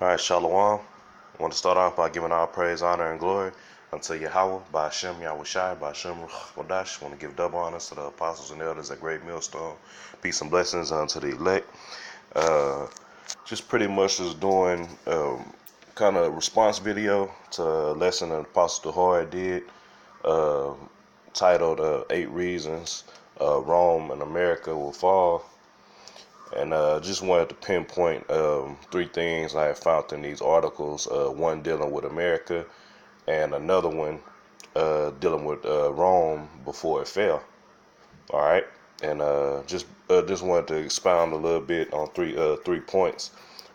All right, Shalom. I want to start off by giving all praise, honor, and glory unto Yahweh, by Hashem Yahushai, by Hashem Wadash. I want to give double honors to the apostles and elders at Great Millstone. Peace and blessings unto the elect. Just pretty much just doing kind of response video to a lesson that Apostle Dehora did, titled 8 Reasons Rome and America Will Fall. And just wanted to pinpoint 3 things I have found in these articles. One dealing with America, and another one dealing with Rome before it fell. All right, and just wanted to expound a little bit on three points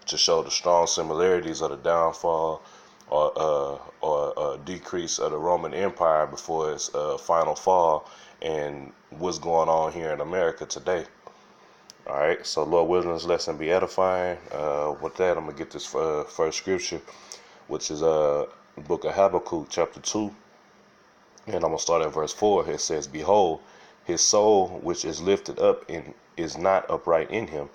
to show the strong similarities of the downfall or decrease of the Roman Empire before its final fall, and what's going on here in America today. All right, so Lord willing, this lesson be edifying. With that, I'm going to get this first scripture, which is the book of Habakkuk, chapter 2. And I'm going to start at verse 4. It says, "Behold, his soul which is lifted up is not upright in him,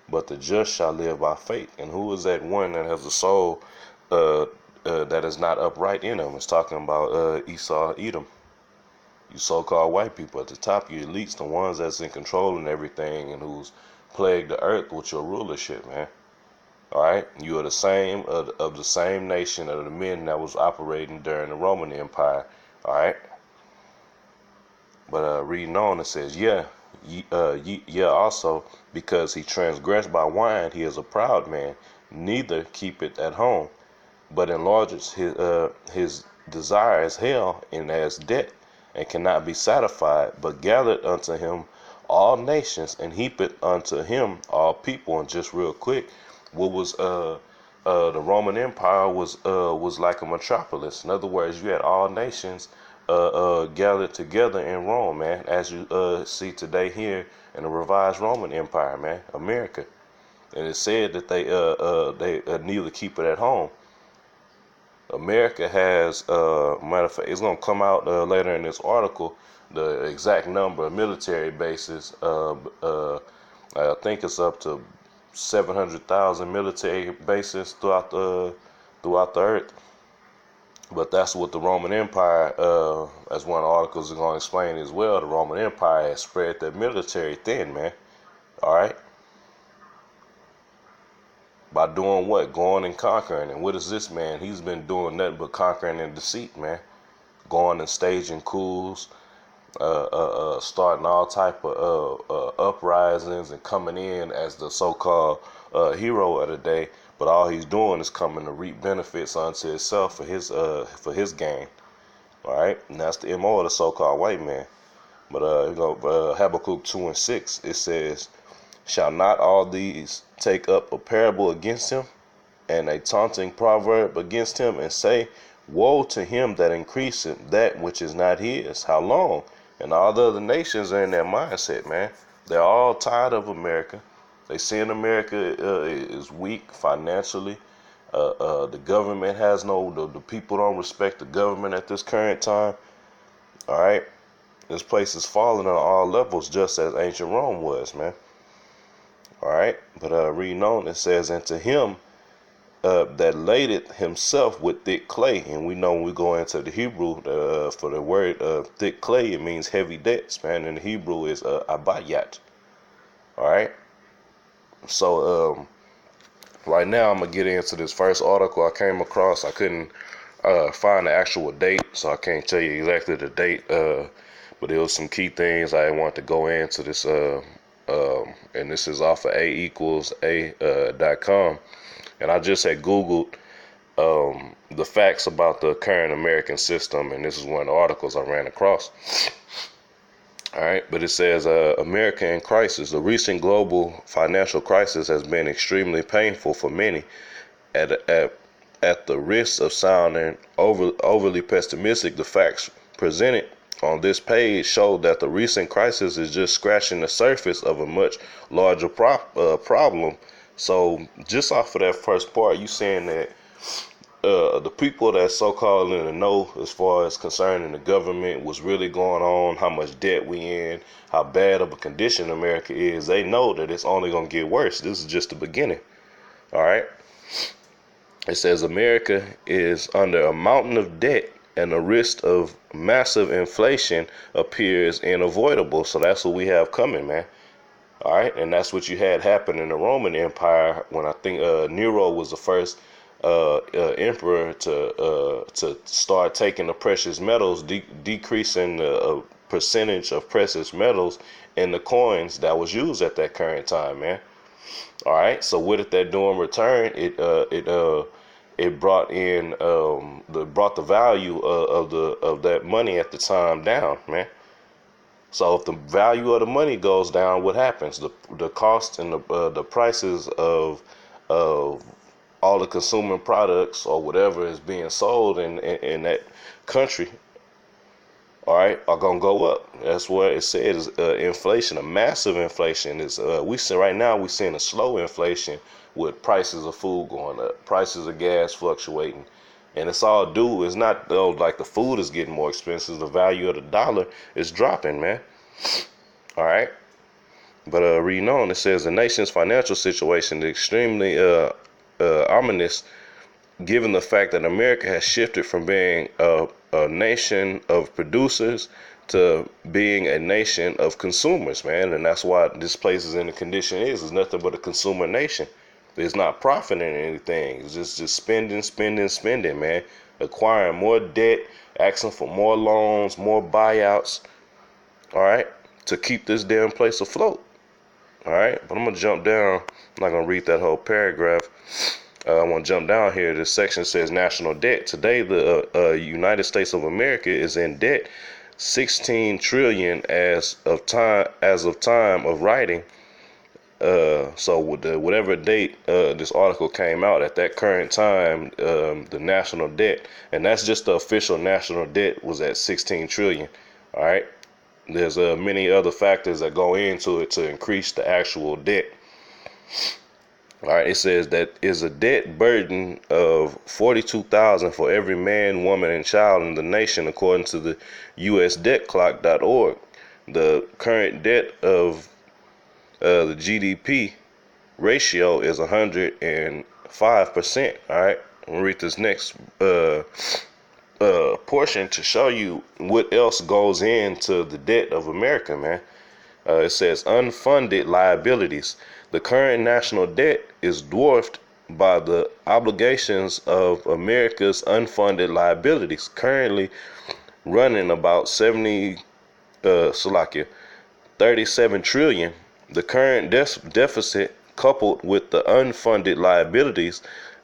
but the just shall live by faith." And who is that one that has a soul that is not upright in him? It's talking about Esau, Edom. You so-called white people at the top, you elites, the ones that's in control and everything, and who's plagued the earth with your rulership, man. All right, you are the same of the same nation of the men that was operating during the Roman Empire. All right, but reading on, it says, "Yeah, also because he transgressed by wine, he is a proud man, neither keepeth at home, but enlarges his desire as hell and as debt, and cannot be satisfied, but gathered unto him all nations, and heapeth unto him all people." And just real quick, what was the Roman Empire was like a metropolis. In other words, you had all nations gathered together in Rome, man, as you see today here in the revised Roman Empire, man, America. And it said that they neither keep it at home. America has, matter of fact, it's going to come out later in this article, the exact number of military bases. I think it's up to 700,000 military bases throughout the earth. But that's what the Roman Empire, as one of the articles is going to explain as well, the Roman Empire has spread their military thin, man. All right. By doing what? Going and conquering. And what is this man? He's been doing nothing but conquering and deceit, man. Going and staging coups, starting all type of uprisings and coming in as the so-called hero of the day. But all he's doing is coming to reap benefits unto himself for his gain. All right, and that's the MO of the so-called white man. But Habakkuk 2 and 6, it says, "Shall not all these take up a parable against him, and a taunting proverb against him, and say, Woe to him that increaseth that which is not his? How long?" And all the other nations are in that mindset, man. They're all tired of America. They seeing America is weak financially. The government has the people don't respect the government at this current time. All right, this place is falling on all levels, just as ancient Rome was, man. All right, but reading on, it says, "And to him that laded himself with thick clay." And we know when we go into the Hebrew, for the word thick clay, it means heavy debts, man. And the Hebrew is abayat. All right, so right now I'm gonna get into this first article I came across. I couldn't find the actual date, so I can't tell you exactly the date, but there was some key things I wanted to go into this, and this is off of a=a.com. And I just had Googled the facts about the current American system, and this is one of the articles I ran across. All right, but it says, "America in crisis. The recent global financial crisis has been extremely painful for many. At the risk of sounding overly pessimistic, the facts presented on this page show that the recent crisis is just scratching the surface of a much larger problem." So just off of that first part, you saying that the people that so-called in the know as far as concerning the government, what's really going on, how much debt we in, how bad of a condition America is, they know that it's only going to get worse. This is just the beginning. All right. It says America is under a mountain of debt and the risk of massive inflation appears unavoidable. So that's what we have coming, man. All right, and that's what you had happen in the Roman Empire when I think Nero was the first emperor to start taking the precious metals, decreasing the percentage of precious metals in the coins that was used at that current time, man. All right, so what did that do in return? It brought in brought the value of that money at the time down, man. So if the value of the money goes down, what happens? The cost and the prices of all the consumer products or whatever is being sold in that country, all right, are gonna go up. That's what it says. Inflation, a massive inflation is. We see right now we're seeing a slow inflation with prices of food going up, prices of gas fluctuating, and it's all due. It's not though like the food is getting more expensive. The value of the dollar is dropping, man. All right, but reading on, it says the nation's financial situation is extremely ominous, given the fact that America has shifted from being a nation of producers to being a nation of consumers, man. And that's why this place is in the condition it is. It's nothing but a consumer nation. It's not profiting anything. It's just spending, man. Acquiring more debt, asking for more loans, more buyouts, all right, to keep this damn place afloat. All right, but I'm going to jump down. I'm not going to read that whole paragraph. I want to jump down here. This section says national debt. Today, the United States of America is in debt 16 trillion as of time of writing. So with whatever date this article came out at that current time, the national debt, and that's just the official national debt, was at 16 trillion. All right. There's many other factors that go into it to increase the actual debt. All right, it says that is a debt burden of 42,000 for every man, woman, and child in the nation, according to the USDebtClock.org. The current debt of the GDP ratio is 105%. All right, I'm gonna read this next portion to show you what else goes into the debt of America, man. It says unfunded liabilities. The current national debt is dwarfed by the obligations of America's unfunded liabilities, currently running about 37 trillion. The current deficit, coupled with the unfunded liabilities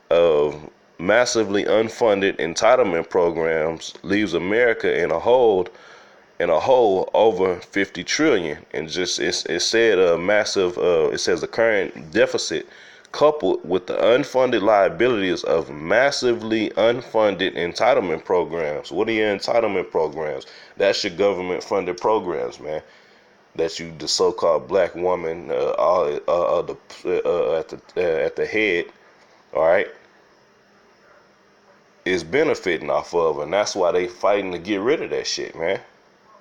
of massively unfunded entitlement programs, leaves America in a hole over 50 trillion. And just it said a massive it says the current deficit coupled with the unfunded liabilities of massively unfunded entitlement programs. What are your entitlement programs? That's your government funded programs, man. That you, the so-called black woman, at the head, all right, is benefiting off of, and that's why they fighting to get rid of that shit, man.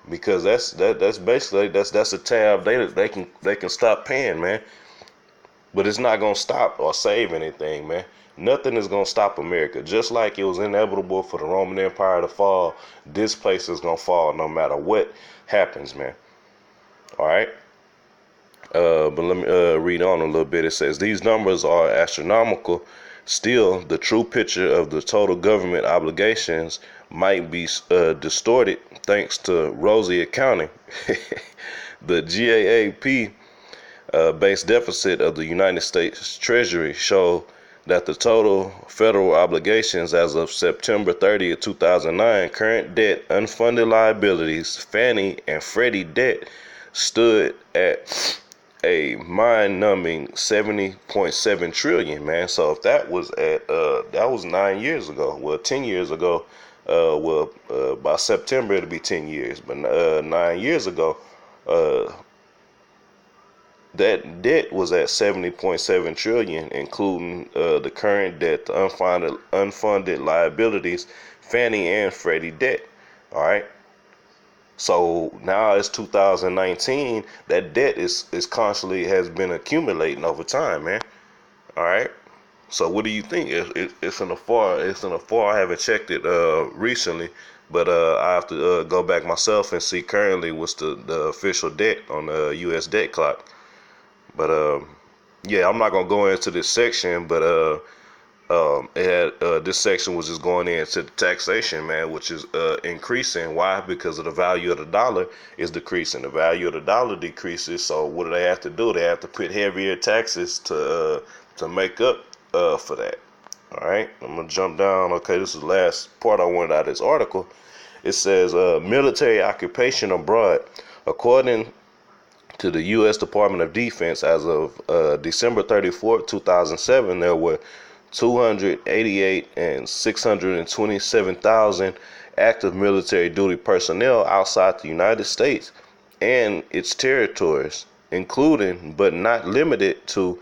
Because that's basically that's a tab they can stop paying, man. But it's not gonna stop or save anything, man. Nothing is gonna stop America. Just like it was inevitable for the Roman Empire to fall, this place is gonna fall no matter what happens, man. All right. But let me read on a little bit. It says these numbers are astronomical. Still, the true picture of the total government obligations might be distorted thanks to rosy accounting. The GAAP base deficit of the United States Treasury show that the total federal obligations as of September 30th, 2009, current debt, unfunded liabilities, Fannie and Freddie debt stood at a mind-numbing 70.7 trillion, man. So if that was at that was 9 years ago, well 10 years ago, by September it'll be 10 years, but 9 years ago, that debt was at 70.7 trillion, including the current debt, the unfunded liabilities, Fannie and Freddie debt. All right. So now it's 2019. That debt is constantly has been accumulating over time, man. All right. So what do you think? It's in the far. It's in the far. I haven't checked it recently, but I have to go back myself and see currently what's the official debt on the U.S. debt clock. But yeah, I'm not gonna go into this section, but it had this section was just going into the taxation, man, which is increasing. Why? Because of the value of the dollar is decreasing. The value of the dollar decreases. So what do they have to do? They have to put heavier taxes to make up for that. All right, I'm gonna jump down. Okay, this is the last part I wanted out of this article. It says military occupation abroad, according to the U.S. Department of Defense, as of December 34th, 2007, there were 288 and 627,000 active military duty personnel outside the United States and its territories, including but not limited to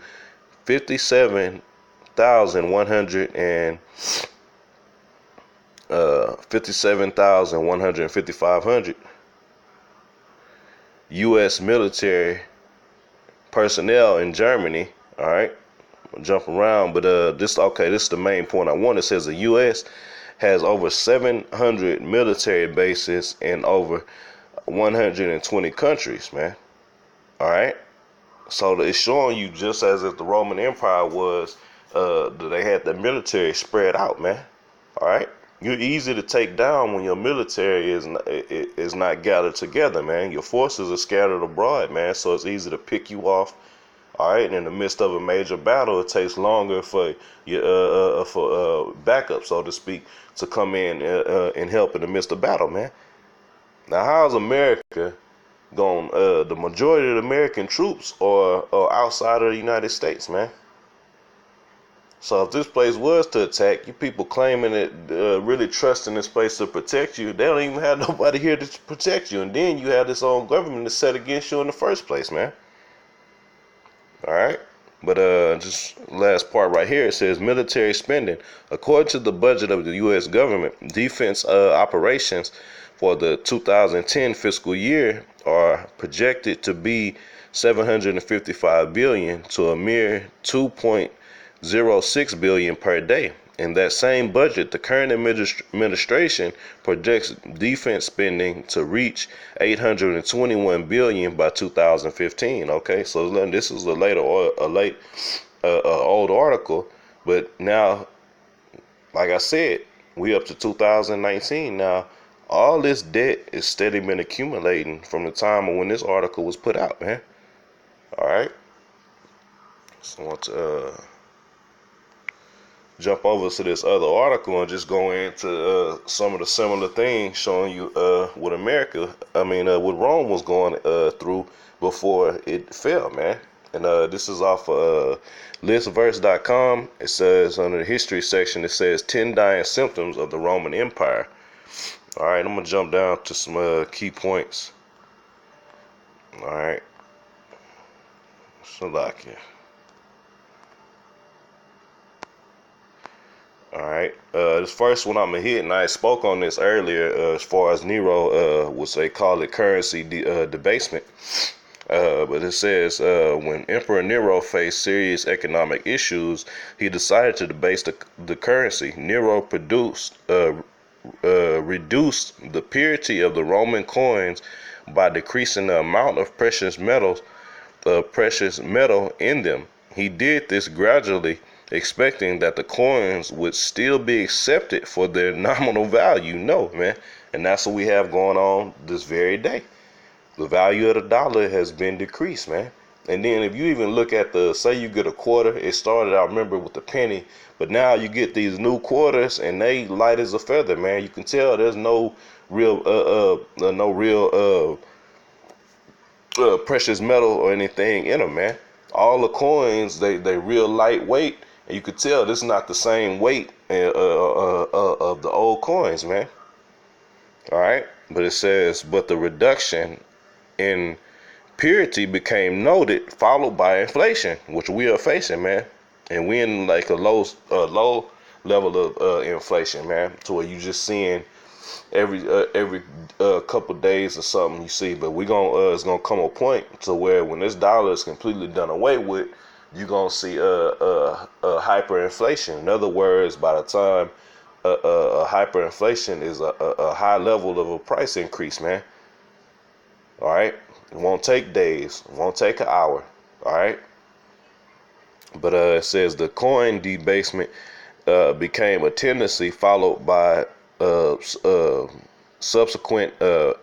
57,155 U.S. military personnel in Germany. All right, jump around, but this is the main point I want. It says the U.S. has over 700 military bases in over 120 countries, man. All right, so it's showing you just as if the Roman Empire was, they had the military spread out, man. All right, you're easy to take down when your military is not gathered together, man. Your forces are scattered abroad, man. So it's easy to pick you off. All right, and in the midst of a major battle, it takes longer for your backup, so to speak, to come in and help in the midst of battle, man. Now, how's America going? The majority of the American troops are outside of the United States, man. So if this place was to attack, you people claiming it, really trusting this place to protect you, they don't even have nobody here to protect you, and then you have this own government that's set against you in the first place, man. All right, but just last part right here, it says military spending. According to the budget of the U.S. government, defense operations for the 2010 fiscal year are projected to be $755 billion to a mere $2.06 billion per day. In that same budget, the current administration projects defense spending to reach $821 billion by 2015. Okay, so this is a old article, but now, like I said, we up to 2019 now. All this debt is steadily been accumulating from the time of when this article was put out, man. All right, so I want to jump over to this other article and just go into some of the similar things, showing you what what Rome was going through before it fell, man. And this is off listverse.com. It says under the history section, it says 10 dying symptoms of the Roman Empire. All right, I'm gonna jump down to some key points. All right, Slovakia. All right, this first one I'm gonna hit, and I spoke on this earlier as far as Nero would say, call it currency debasement. But it says when Emperor Nero faced serious economic issues, he decided to debase the currency. Nero reduced the purity of the Roman coins by decreasing the amount of precious metal in them. He did this gradually, expecting that the coins would still be accepted for their nominal value. No, man. And that's what we have going on this very day. The value of the dollar has been decreased, man. And then if you even look at say you get a quarter, it started, I remember, with the penny, but now you get these new quarters and they light as a feather, man. You can tell there's no real precious metal or anything in them, man. All the coins, they real lightweight. And you could tell this is not the same weight of the old coins, man. All right. But it says, but the reduction in purity became noted, followed by inflation, which we are facing, man. And we in like a low level of inflation, man, to where you just seeing every couple days or something you see. But it's gonna come a point to where when this dollar is completely done away with, you're gonna see hyperinflation. In other words, by the time hyperinflation is a high level of a price increase, man. All right, it won't take days, it won't take an hour. All right, but it says the coin debasement became a tendency followed by subsequent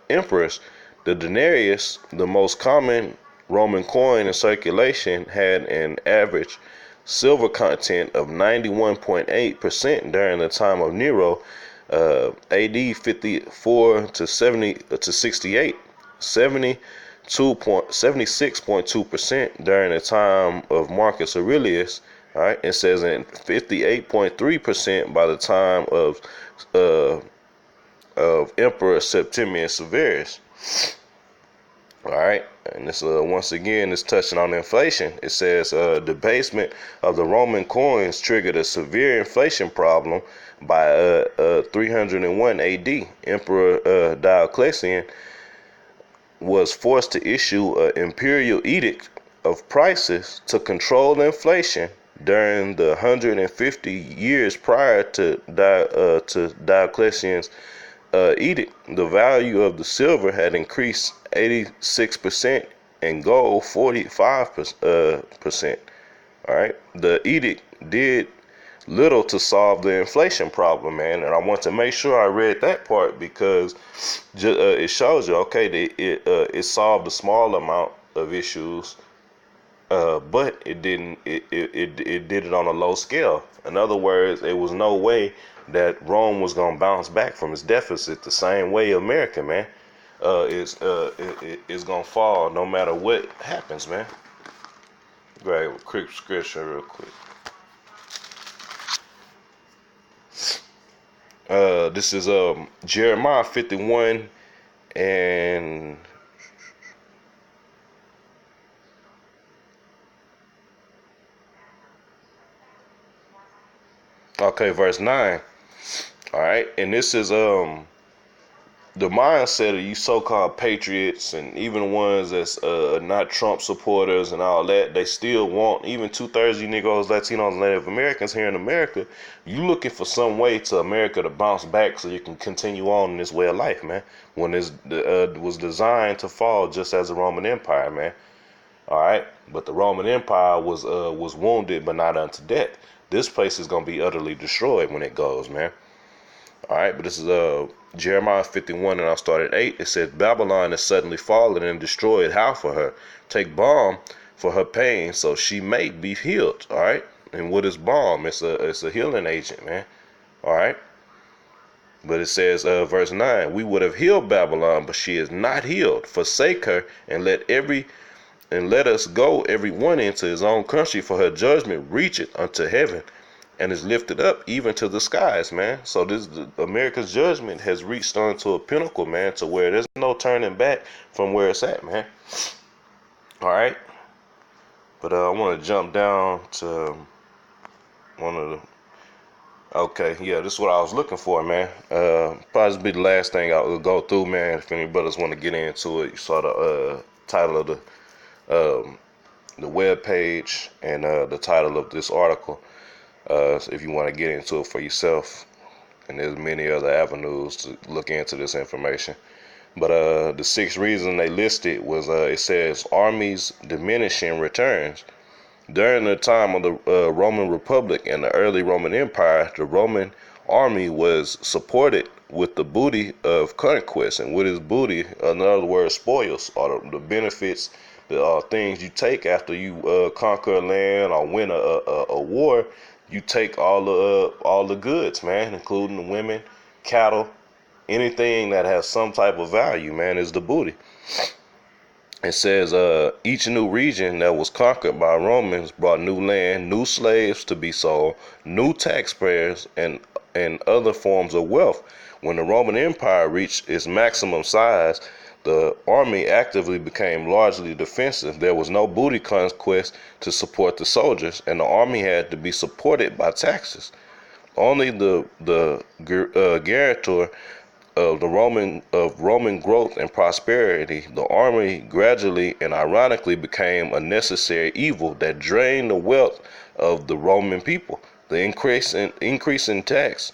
emperors. The denarius, the most common Roman coin in circulation, had an average silver content of 91.8% during the time of Nero, AD 54 to 70 to 68, 76.2% during the time of Marcus Aurelius. All right, it says in 58.3% by the time of Emperor Septimius Severus. All right, and this once again is touching on inflation. It says debasement of the Roman coins triggered a severe inflation problem by 301 AD. Emperor Diocletian was forced to issue an imperial edict of prices to control inflation. During the 150 years prior to Diocletian's edict, the value of the silver had increased 86% and gold 45%. All right, the edict did little to solve the inflation problem, man. And I want to make sure I read that part because it shows you, okay, it solved a small amount of issues. But it didn't. It did it on a low scale. In other words, there was no way that Rome was gonna bounce back from its deficit the same way America, man, is gonna fall no matter what happens, man. Grab a quick scripture real quick. This is Jeremiah 51 and. Okay, verse 9. All right, and this is the mindset of you so-called patriots and even ones that's not Trump supporters and all that. They still want, even 2/3 of you Negroes, Latinos, Native Americans here in America, you looking for some way to America to bounce back so you can continue on in this way of life, man. When this was designed to fall just as the Roman Empire, man. All right, but the Roman Empire was wounded but not unto death. This place is gonna be utterly destroyed when it goes, man. All right, but this is Jeremiah 51, and I'll start at 8. It says, Babylon is suddenly fallen and destroyed. How for her? Take balm for her pain, so she may be healed. All right, and what is balm? It's a healing agent, man. All right, but it says, verse 9, we would have healed Babylon, but she is not healed. Forsake her and let us go every one into his own country, for her judgment reacheth unto heaven and is lifted up even to the skies, man. So America's judgment has reached onto a pinnacle, man, to where there's no turning back from where it's at, man. All right, but I want to jump down to one of the. Okay, yeah, this is what I was looking for, man. Probably be the last thing I will go through, man. If any brothers want to get into it, you saw the title of the web page and the title of this article. So if you want to get into it for yourself, and there's many other avenues to look into this information. But the 6th reason they listed was it says armies diminishing returns. During the time of the Roman Republic and the early Roman Empire, the Roman army was supported with the booty of conquest. And what is booty? In other words, spoils, or the benefits, the things you take after you conquer a land or win a war. You take all the goods, man, including the women, cattle, anything that has some type of value, man, is the booty. It says each new region that was conquered by Romans brought new land, new slaves to be sold, new taxpayers, and other forms of wealth. When the Roman Empire reached its maximum size, the army actively became largely defensive. There was no booty conquest to support the soldiers, and the army had to be supported by taxes. Only the guarantor of Roman growth and prosperity, the army gradually and ironically became a necessary evil that drained the wealth of the Roman people. The increase in tax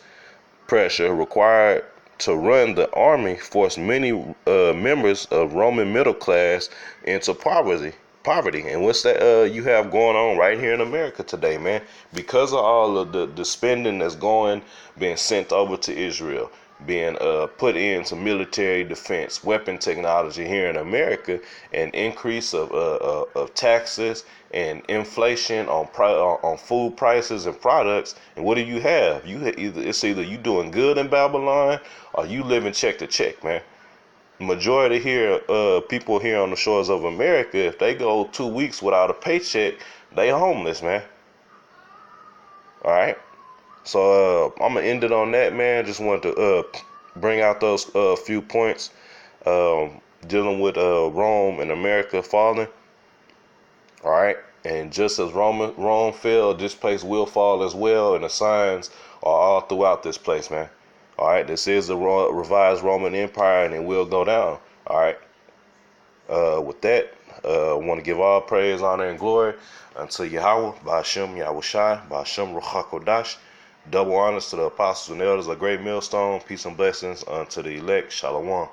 pressure required to run the army forced many members of Roman middle class into poverty. And what's that you have going on right here in America today, man? Because of all of the spending that's being sent over to Israel, being put into military defense, weapon technology here in America, an increase of taxes and inflation on food prices and products. And what do you have? It's either you doing good in Babylon or you living check to check, man. Majority here, people here on the shores of America, if they go 2 weeks without a paycheck, they homeless, man. All right. So I'm gonna end it on that, man. Just wanted to bring out those few points dealing with Rome and America falling. All right, and just as Rome fell, this place will fall as well, and the signs are all throughout this place, man. All right, this is the revised Roman Empire, and it will go down. All right. With that, I want to give all praise, honor, and glory unto Yahweh, Ba'ashem Yahushai, Ba'ashem Ruach HaKodash. Double honors to the apostles and elders of Great Millstone. Peace and blessings unto the elect. Shalom.